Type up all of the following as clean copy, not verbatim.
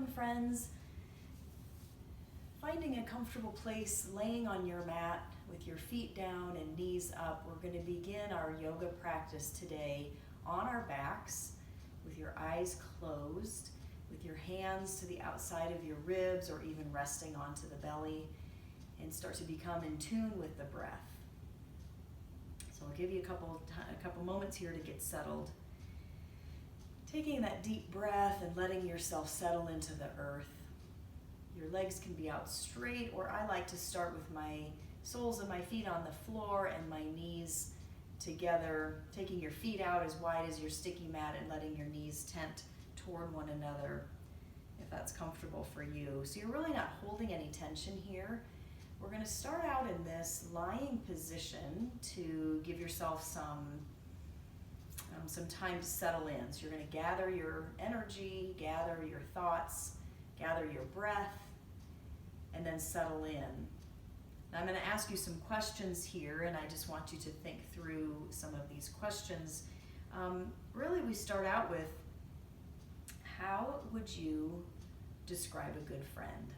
welcome, friends. Finding a comfortable place, laying on your mat with your feet down and knees up. We're going to begin our yoga practice today on our backs with your eyes closed, with your hands to the outside of your ribs or even resting onto the belly, and start to become in tune with the breath. So I'll give you a couple moments here to get settled. Taking that deep breath and letting yourself settle into the earth. Your legs can be out straight, or I like to start with my soles of my feet on the floor and my knees together, taking your feet out as wide as your sticky mat and letting your knees tent toward one another if that's comfortable for you. So you're really not holding any tension here. We're going to start out in this lying position to give yourself some time to settle in. So you're going to gather your energy, gather your thoughts, gather your breath, and then settle in. Now I'm going to ask you some questions here, and I just want you to think through some of these questions. Really, we start out with, how would you describe a good friend?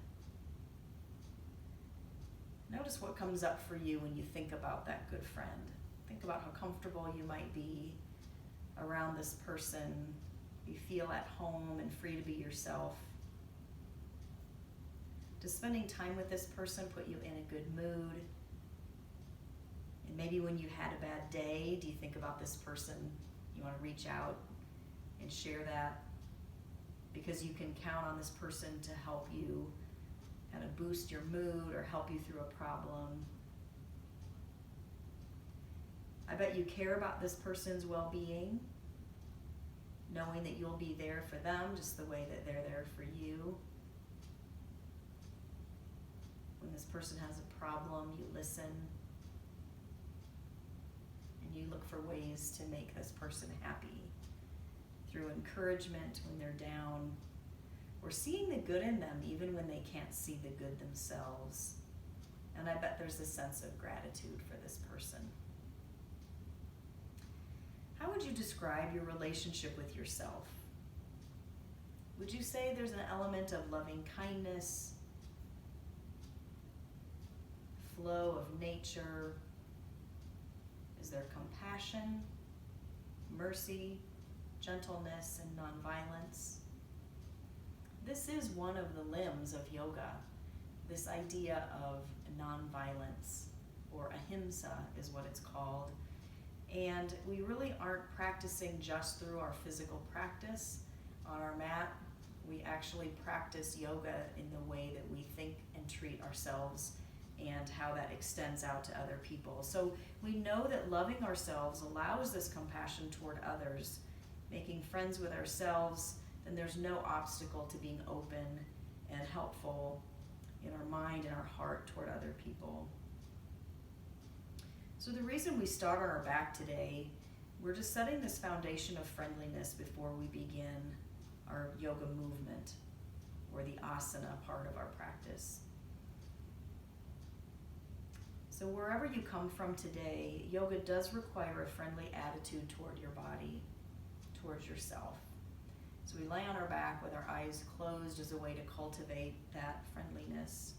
Notice what comes up for you when you think about that good friend. Think about how comfortable you might be around this person. You feel at home and free to be yourself. Does spending time with this person put you in a good mood? And maybe when you had a bad day, do you think about this person? You want to reach out and share that because you can count on this person to help you kind of boost your mood or help you through a problem. I bet you care about this person's well-being, knowing that you'll be there for them just the way that they're there for you. When this person has a problem, you listen and you look for ways to make this person happy through encouragement when they're down, or seeing the good in them even when they can't see the good themselves. And I bet there's a sense of gratitude for this person. How would you describe your relationship with yourself? Would you say there's an element of loving kindness, flow of nature? Is there compassion, mercy, gentleness, and nonviolence? This is one of the limbs of yoga, this idea of nonviolence, or ahimsa is what it's called. And we really aren't practicing just through our physical practice on our mat. We actually practice yoga in the way that we think and treat ourselves and how that extends out to other people. So we know that loving ourselves allows this compassion toward others, making friends with ourselves. Then there's no obstacle to being open and helpful in our mind and our heart toward other people. So the reason we start on our back today, we're just setting this foundation of friendliness before we begin our yoga movement, or the asana part of our practice. So wherever you come from today, yoga does require a friendly attitude toward your body, towards yourself. So we lay on our back with our eyes closed as a way to cultivate that friendliness.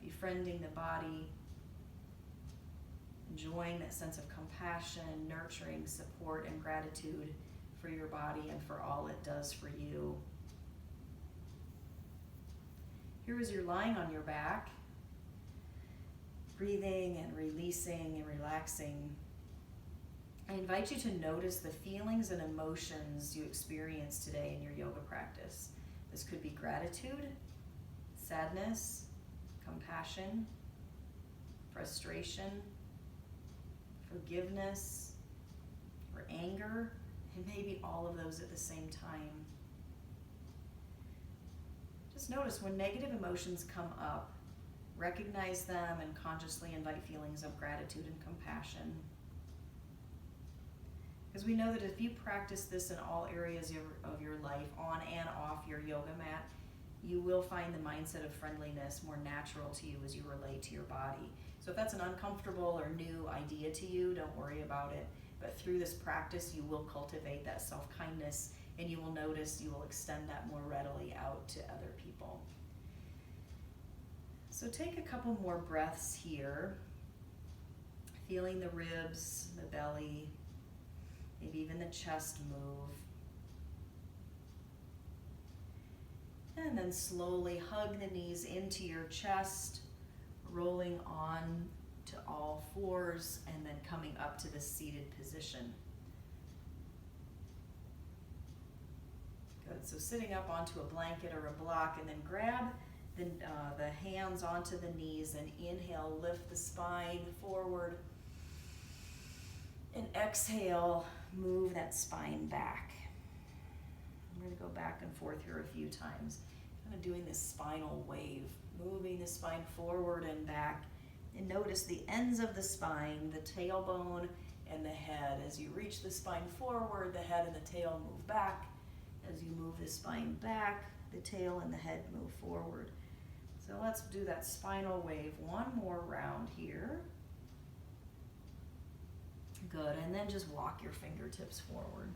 Befriending the body, enjoying that sense of compassion, nurturing, support, and gratitude for your body and for all it does for you. Here as you're lying on your back, breathing and releasing and relaxing, I invite you to notice the feelings and emotions you experience today in your yoga practice. This could be gratitude, sadness, compassion, frustration, forgiveness, or anger, and maybe all of those at the same time. Just notice when negative emotions come up, recognize them and consciously invite feelings of gratitude and compassion. Because we know that if you practice this in all areas of your life, on and off your yoga mat, you will find the mindset of friendliness more natural to you as you relate to your body. So if that's an uncomfortable or new idea to you, don't worry about it. But through this practice, you will cultivate that self-kindness and you will notice you will extend that more readily out to other people. So take a couple more breaths here, feeling the ribs, the belly, maybe even the chest move. And then slowly hug the knees into your chest, rolling on to all fours, and then coming up to the seated position. Good, so sitting up onto a blanket or a block, and then grab the hands onto the knees, and inhale, lift the spine forward, and exhale, move that spine back. I'm going to go back and forth here a few times, kind of doing this spinal wave, moving the spine forward and back, and notice the ends of the spine, the tailbone and the head. As you reach the spine forward, the head and the tail move back. As you move the spine back, the tail and the head move forward. So let's do that spinal wave one more round here. Good, and then just walk your fingertips forward.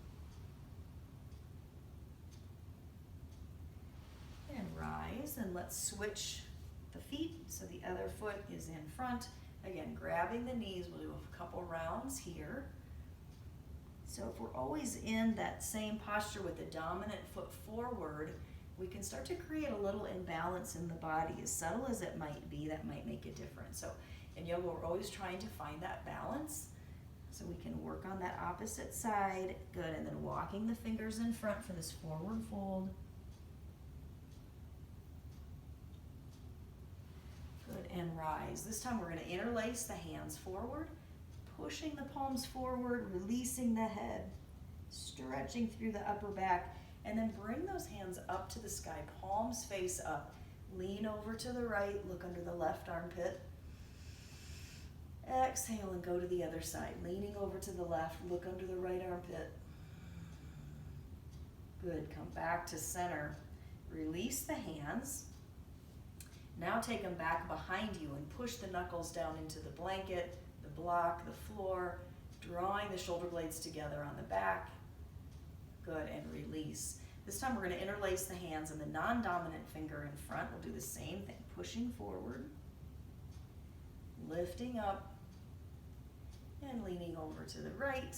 And rise, and let's switch the feet so the other foot is in front. Again, grabbing the knees, we'll do a couple rounds here. So if we're always in that same posture with the dominant foot forward, we can start to create a little imbalance in the body. As subtle as it might be, that might make a difference. So in yoga, we're always trying to find that balance. So we can work on that opposite side. Good, and then walking the fingers in front for this forward fold. Good, and rise. This time we're going to interlace the hands forward, pushing the palms forward, releasing the head, stretching through the upper back, and then bring those hands up to the sky, palms face up. Lean over to the right, look under the left armpit. Exhale and go to the other side. Leaning over to the left, look under the right armpit. Good, come back to center. Release the hands. Now take them back behind you and push the knuckles down into the blanket, the block, the floor, drawing the shoulder blades together on the back. Good, and release. This time we're going to interlace the hands and the non-dominant finger in front. We'll do the same thing, pushing forward, lifting up, and leaning over to the right.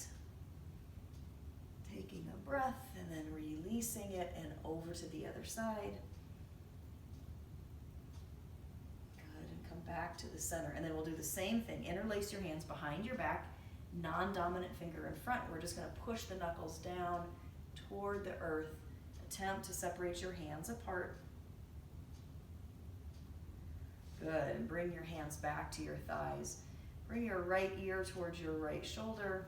Taking a breath and then releasing it and over to the other side. Good, and come back to the center. And then we'll do the same thing. Interlace your hands behind your back, non-dominant finger in front. We're just going to push the knuckles down toward the earth. Attempt to separate your hands apart. Good, and bring your hands back to your thighs. Bring your right ear towards your right shoulder.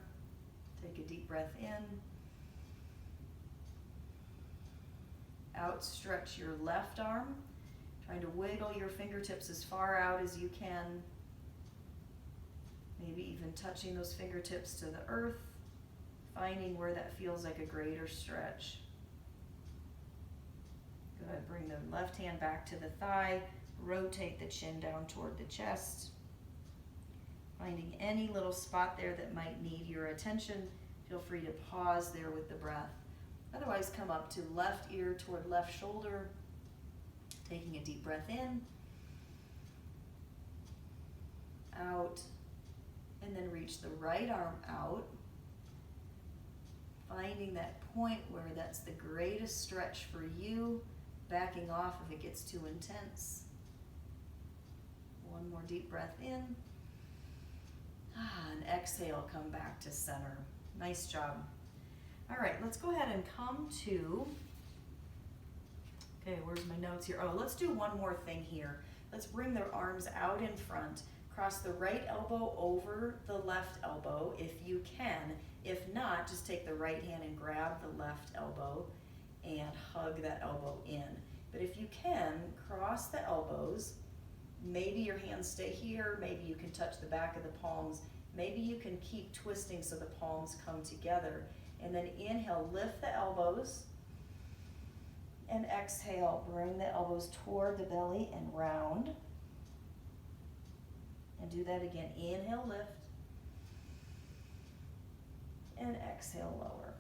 Take a deep breath in. Outstretch your left arm, trying to wiggle your fingertips as far out as you can. Maybe even touching those fingertips to the earth, finding where that feels like a greater stretch. Good, bring the left hand back to the thigh, rotate the chin down toward the chest. Finding any little spot there that might need your attention, feel free to pause there with the breath. Otherwise, come up to left ear toward left shoulder, taking a deep breath in, out, and then reach the right arm out, finding that point where that's the greatest stretch for you, backing off if it gets too intense. One more deep breath in, and exhale, come back to center. Nice job. All right, let's go ahead and come to, okay, where's my notes here? Oh, let's do one more thing here. Let's bring the arms out in front. Cross the right elbow over the left elbow if you can. If not, just take the right hand and grab the left elbow and hug that elbow in. But if you can, cross the elbows. Maybe your hands stay here. Maybe you can touch the back of the palms. Maybe you can keep twisting so the palms come together. And then inhale, lift the elbows. And exhale, bring the elbows toward the belly and round. And do that again. Inhale, lift. And exhale, lower.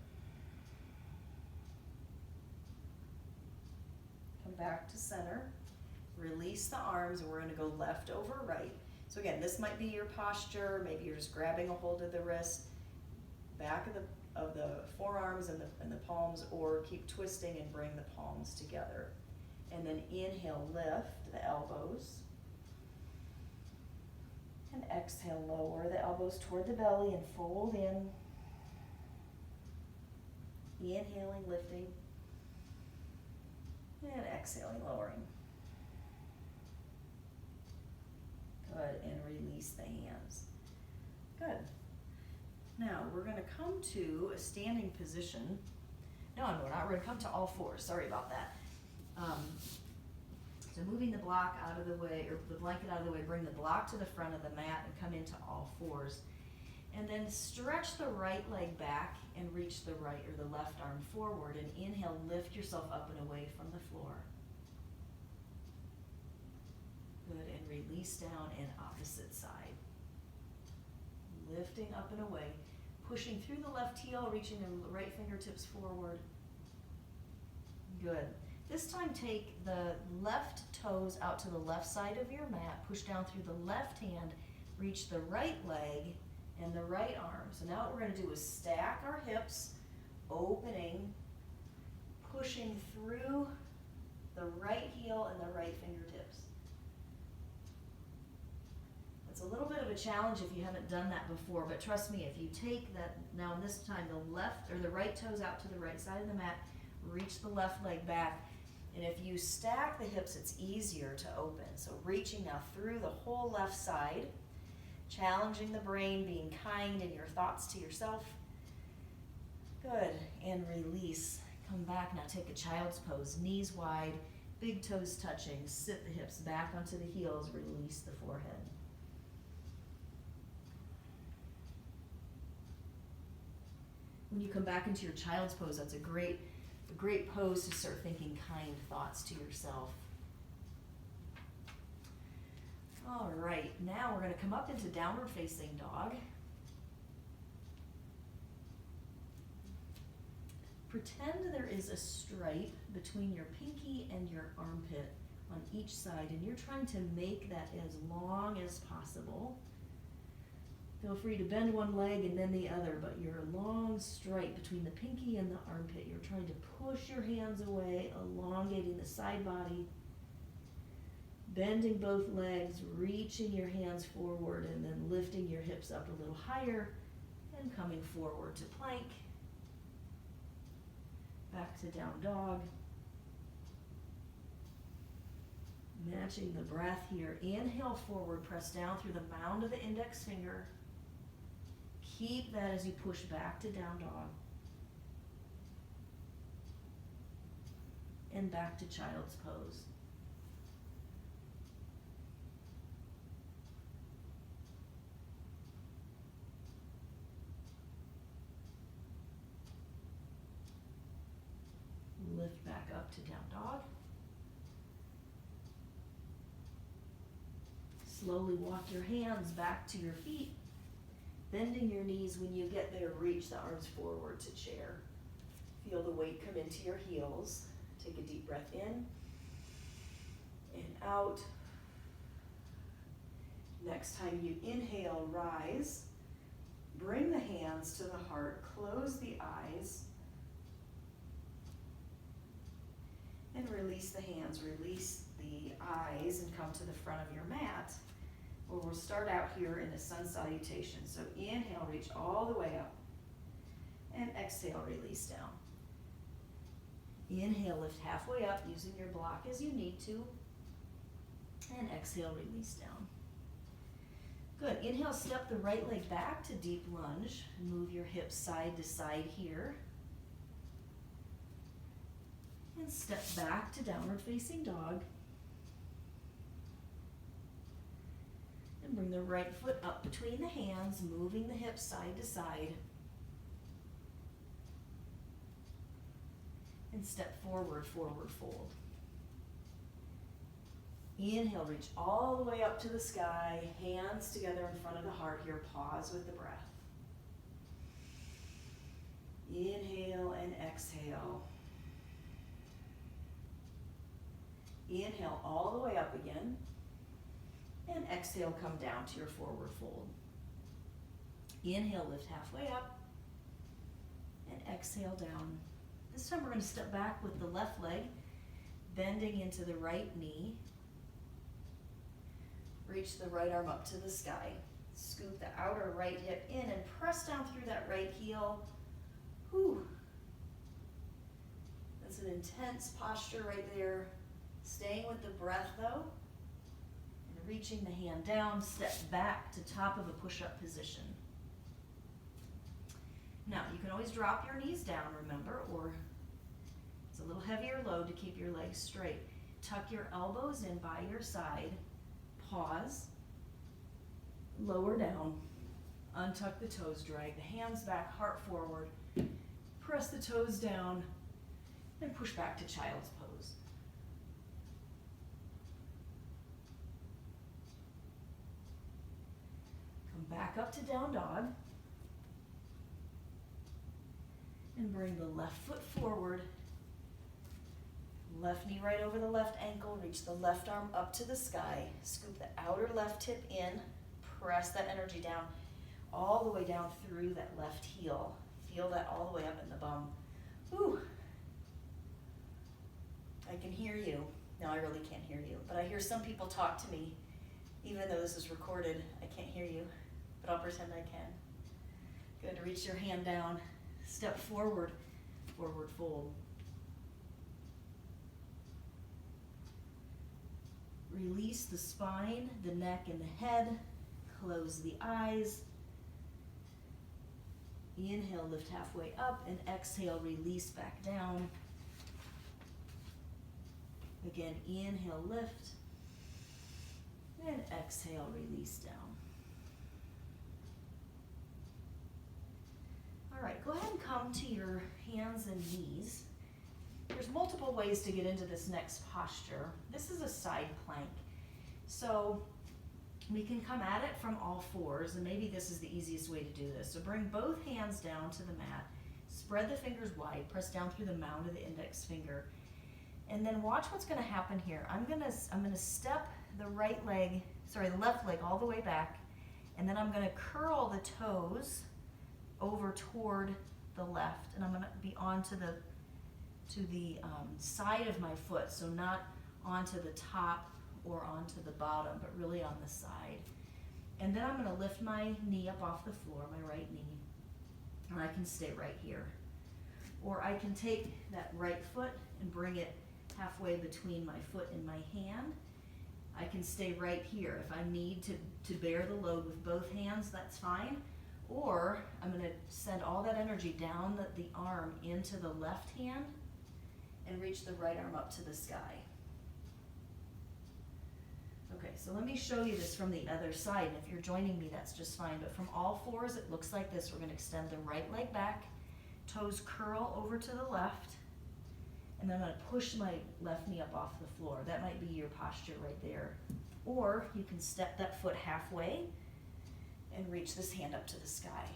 back to center. Release the arms, and we're gonna go left over right. So again, this might be your posture, maybe you're just grabbing a hold of the wrist, back of the forearms and the palms, or keep twisting and bring the palms together. And then inhale, lift the elbows. And exhale, lower the elbows toward the belly and fold in. Inhaling, lifting. And exhaling, lowering. Good, and release the hands. Good. Now, we're gonna come to a standing position. No, we're not, we're gonna come to all fours, sorry about that. So moving the block out of the way, or the blanket out of the way, bring the block to the front of the mat and come into all fours. And then stretch the right leg back and reach the right or the left arm forward, and inhale, lift yourself up and away from the floor. Good, and release down and opposite side. Lifting up and away, pushing through the left heel, reaching the right fingertips forward. Good. This time take the left toes out to the left side of your mat, push down through the left hand, reach the right leg and the right arm. So now what we're gonna do is stack our hips, opening, pushing through the right heel and the right fingertips. It's a little bit of a challenge if you haven't done that before, but trust me, if you take that, now this time the left or the right toes out to the right side of the mat, reach the left leg back, and if you stack the hips, it's easier to open. So reaching now through the whole left side, challenging the brain, being kind in your thoughts to yourself. Good, and release. Come back, now take a child's pose, knees wide, big toes touching, sit the hips back onto the heels, release the forehead. When you come back into your child's pose, that's a great pose to start thinking kind thoughts to yourself. All right, now we're going to come up into downward facing dog. Pretend there is a stripe between your pinky and your armpit on each side, and you're trying to make that as long as possible. Feel free to bend one leg and then the other, but your long stripe between the pinky and the armpit, you're trying to push your hands away, elongating the side body, bending both legs, reaching your hands forward, and then lifting your hips up a little higher and coming forward to plank. Back to down dog. Matching the breath here. Inhale forward, press down through the mound of the index finger. Keep that as you push back to down dog. And back to child's pose. Lift back up to down dog. Slowly walk your hands back to your feet. Bending your knees. When you get there, reach the arms forward to chair. Feel the weight come into your heels. Take a deep breath in and out. Next time you inhale, rise. Bring the hands to the heart. Close the eyes. And release the hands. Release the eyes and come to the front of your mat. Well, we'll start out here in a sun salutation. So inhale, reach all the way up. And exhale, release down. Inhale, lift halfway up using your block as you need to. And exhale, release down. Good. Inhale, step the right leg back to deep lunge. Move your hips side to side here. And step back to downward facing dog. And bring the right foot up between the hands, moving the hips side to side. And step forward, forward fold. Inhale, reach all the way up to the sky, hands together in front of the heart here. Pause with the breath. Inhale and exhale. Inhale all the way up again. And exhale, come down to your forward fold. Inhale, lift halfway up. And exhale down. This time we're going to step back with the left leg, bending into the right knee. Reach the right arm up to the sky. Scoop the outer right hip in and press down through that right heel. Whew. That's an intense posture right there. Staying with the breath though. And reaching the hand down, step back to top of a push-up position. Now, you can always drop your knees down, remember, or it's a little heavier load to keep your legs straight. Tuck your elbows in by your side. Pause. Lower down. Untuck the toes, drag the hands back, heart forward. Press the toes down and push back to child's pose. Come back up to down dog. And bring the left foot forward. Left knee right over the left ankle. Reach the left arm up to the sky. Scoop the outer left hip in. Press that energy down all the way down through that left heel. Feel that all the way up in the bum. Whew. I can hear you. No, I really can't hear you. But I hear some people talk to me. Even though this is recorded, I can't hear you. But I'll pretend I can. Good. Reach your hand down. Step forward. Forward fold. Release the spine, the neck, and the head. Close the eyes. Inhale, lift halfway up, and exhale, release back down. Again, inhale, lift, and exhale, release down. All right, go ahead and come to your hands and knees. There's multiple ways to get into this next posture. This is a side plank. So we can come at it from all fours, and maybe this is the easiest way to do this. So bring both hands down to the mat, spread the fingers wide, press down through the mound of the index finger, and then watch what's gonna happen here. I'm gonna step the left leg all the way back, and then I'm gonna curl the toes over toward the left, and I'm gonna be onto the side of my foot, so not onto the top or onto the bottom, but really on the side. And then I'm going to lift my knee up off the floor, my right knee, and I can stay right here. Or I can take that right foot and bring it halfway between my foot and my hand. I can stay right here. If I need to bear the load with both hands, that's fine. Or I'm going to send all that energy down the arm into the left hand and reach the right arm up to the sky. Okay, so let me show you this from the other side. And if you're joining me, that's just fine. But from all fours, it looks like this. We're going to extend the right leg back, toes curl over to the left, and then I'm going to push my left knee up off the floor. That might be your posture right there. Or you can step that foot halfway and reach this hand up to the sky.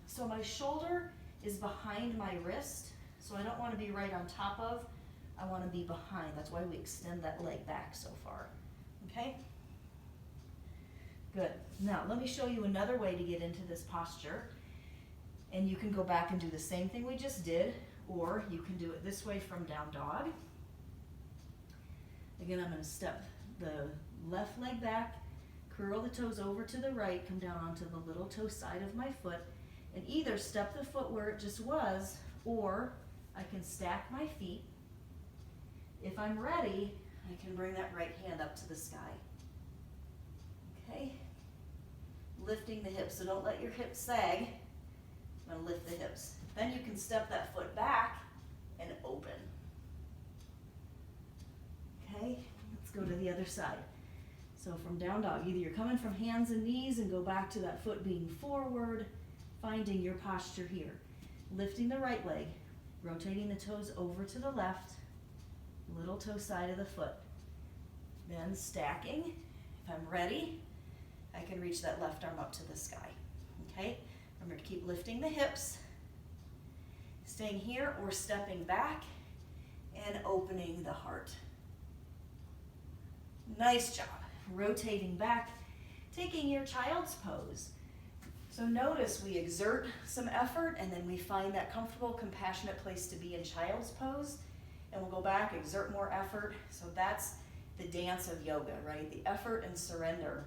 So my shoulder is behind my wrist, so I don't want to be right on top of, I want to be behind. That's why we extend that leg back so far. Okay? Good. Now, let me show you another way to get into this posture. And you can go back and do the same thing we just did, or you can do it this way from down dog. Again, I'm going to step the left leg back, curl the toes over to the right, come down onto the little toe side of my foot, and either step the foot where it just was, or I can stack my feet. If I'm ready, I can bring that right hand up to the sky. Okay? Lifting the hips, so don't let your hips sag. I'm going to lift the hips. Then you can step that foot back and open. Okay? Let's go to the other side. So from down dog, either you're coming from hands and knees and go back to that foot being forward, finding your posture here. Lifting the right leg, rotating the toes over to the left, little toe side of the foot. Then stacking. If I'm ready, I can reach that left arm up to the sky. Okay? Remember to keep lifting the hips, staying here or stepping back and opening the heart. Nice job. Rotating back, taking your child's pose. So notice we exert some effort and then we find that comfortable, compassionate place to be in child's pose. And we'll go back, exert more effort. So that's the dance of yoga, right? The effort and surrender.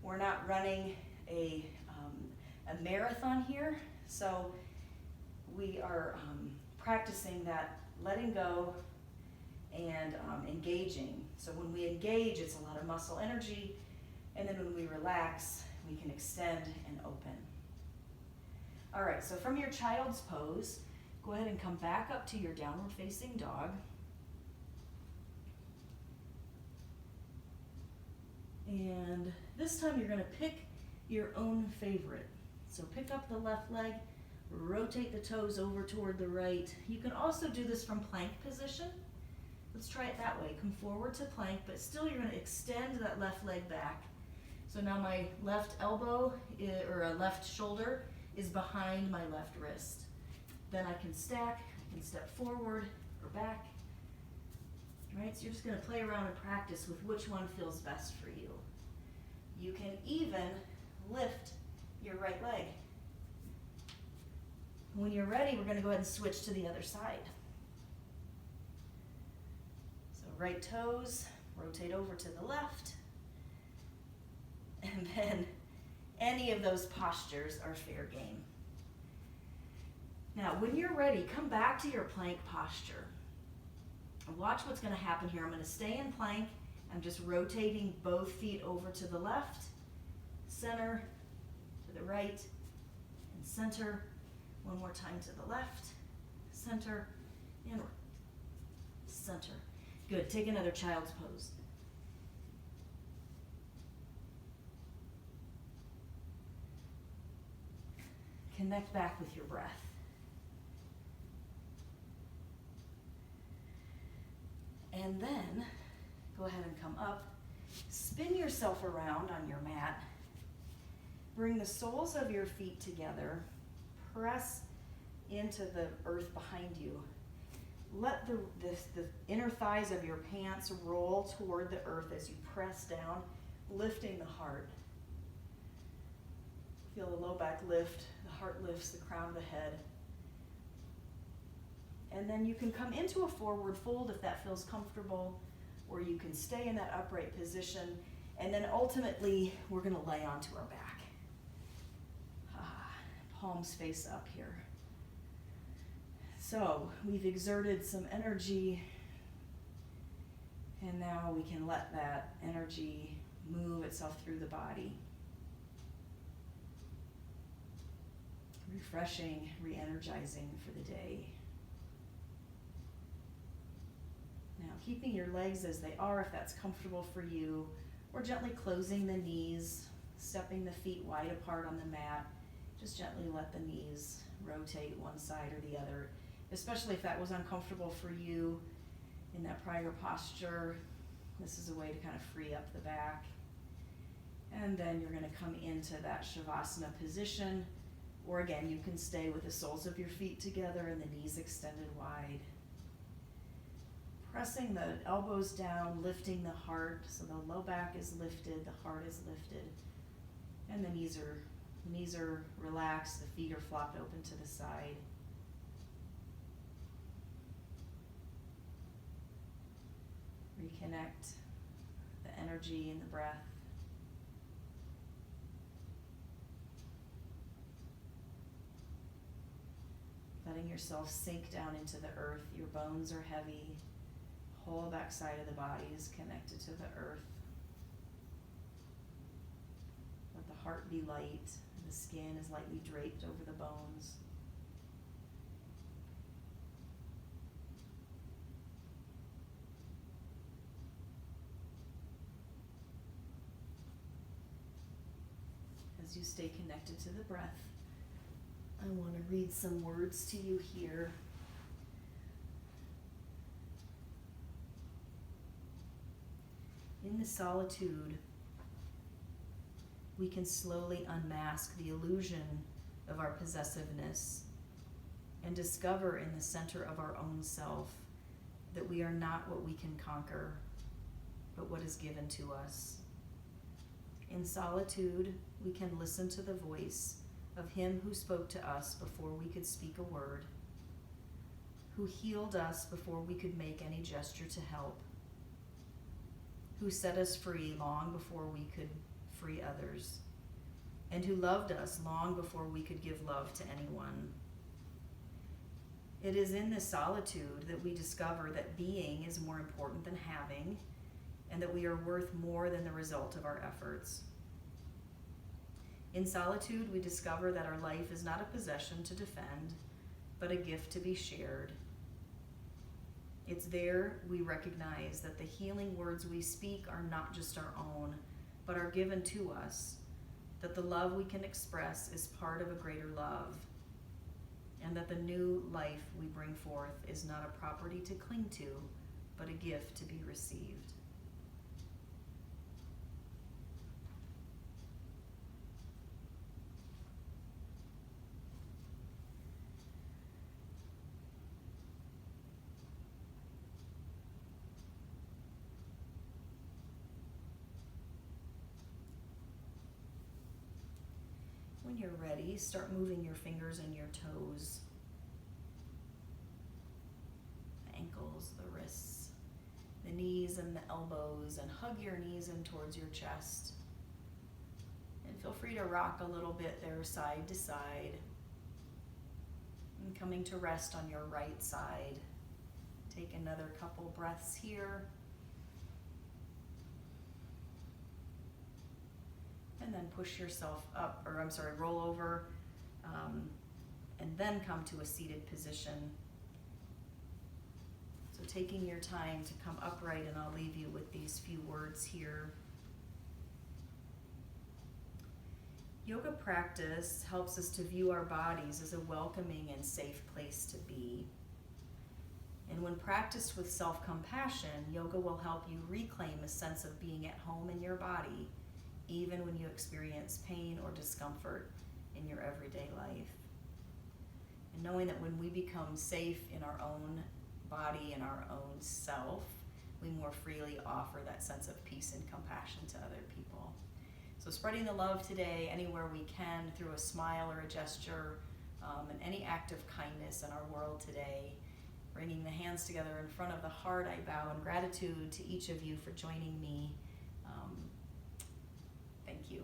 We're not running a marathon here, so we are practicing that letting go and engaging. So when we engage, it's a lot of muscle energy, and then when we relax, we can extend and open. All right, so from your child's pose, go ahead and come back up to your downward facing dog. And this time you're going to pick your own favorite. So pick up the left leg, rotate the toes over toward the right. You can also do this from plank position. Let's try it that way. Come forward to plank, but still you're going to extend that left leg back. So now my left elbow or left shoulder is behind my left wrist. Then I can stack, I can step forward or back. All right, so you're just going to play around and practice with which one feels best for you. You can even lift your right leg. When you're ready, we're going to go ahead and switch to the other side. So right toes, rotate over to the left. And then any of those postures are fair game. Now, when you're ready, come back to your plank posture. Watch what's going to happen here. I'm going to stay in plank. I'm just rotating both feet over to the left, center, to the right, and center. One more time to the left, center, and center. Good. Take another child's pose. Connect back with your breath. And then go ahead and come up. Spin yourself around on your mat. Bring the soles of your feet together. Press into the earth behind you. Let the inner thighs of your pants roll toward the earth as you press down, lifting the heart. Feel the low back lift, the heart lifts, the crown of the head. And then you can come into a forward fold if that feels comfortable, or you can stay in that upright position. And then ultimately, we're going to lay onto our back. Palms face up here. So we've exerted some energy, and now we can let that energy move itself through the body. Refreshing, re-energizing for the day. Now, keeping your legs as they are if that's comfortable for you, or gently closing the knees, stepping the feet wide apart on the mat. Just gently let the knees rotate one side or the other, especially if that was uncomfortable for you in that prior posture. This is a way to kind of free up the back. And then you're going to come into that Shavasana position, or again, you can stay with the soles of your feet together and the knees extended wide. Pressing the elbows down, lifting the heart, so the low back is lifted, the heart is lifted, and the knees are relaxed, the feet are flopped open to the side. Reconnect the energy and the breath. Letting yourself sink down into the earth. Your bones are heavy. Whole back side of the body is connected to the earth. Let the heart be light. The skin is lightly draped over the bones. As you stay connected to the breath, I want to read some words to you here. In the solitude, we can slowly unmask the illusion of our possessiveness and discover in the center of our own self that we are not what we can conquer. but what is given to us. In solitude, we can listen to the voice of him who spoke to us before we could speak a word, who healed us before we could make any gesture to help, who set us free long before we could free others, and who loved us long before we could give love to anyone. It is in this solitude that we discover that being is more important than having, and that we are worth more than the result of our efforts. In solitude, we discover that our life is not a possession to defend, but a gift to be shared. It's there we recognize that the healing words we speak are not just our own, but are given to us, that the love we can express is part of a greater love, and that the new life we bring forth is not a property to cling to, but a gift to be received. When you're ready, start moving your fingers and your toes, the ankles, the wrists, the knees and the elbows, and hug your knees in towards your chest. And feel free to rock a little bit there side to side. And coming to rest on your right side. Take another couple breaths here. And then push yourself up, roll over, and then come to a seated position. So taking your time to come upright, and I'll leave you with these few words here. Yoga practice helps us to view our bodies as a welcoming and safe place to be. And when practiced with self-compassion, yoga will help you reclaim a sense of being at home in your body, even when you experience pain or discomfort in your everyday life. And knowing that when we become safe in our own body and our own self, we more freely offer that sense of peace and compassion to other people. So spreading the love today anywhere we can through a smile or a gesture, and any act of kindness in our world today. Bringing the hands together in front of the heart, I bow in gratitude to each of you for joining me. Thank you.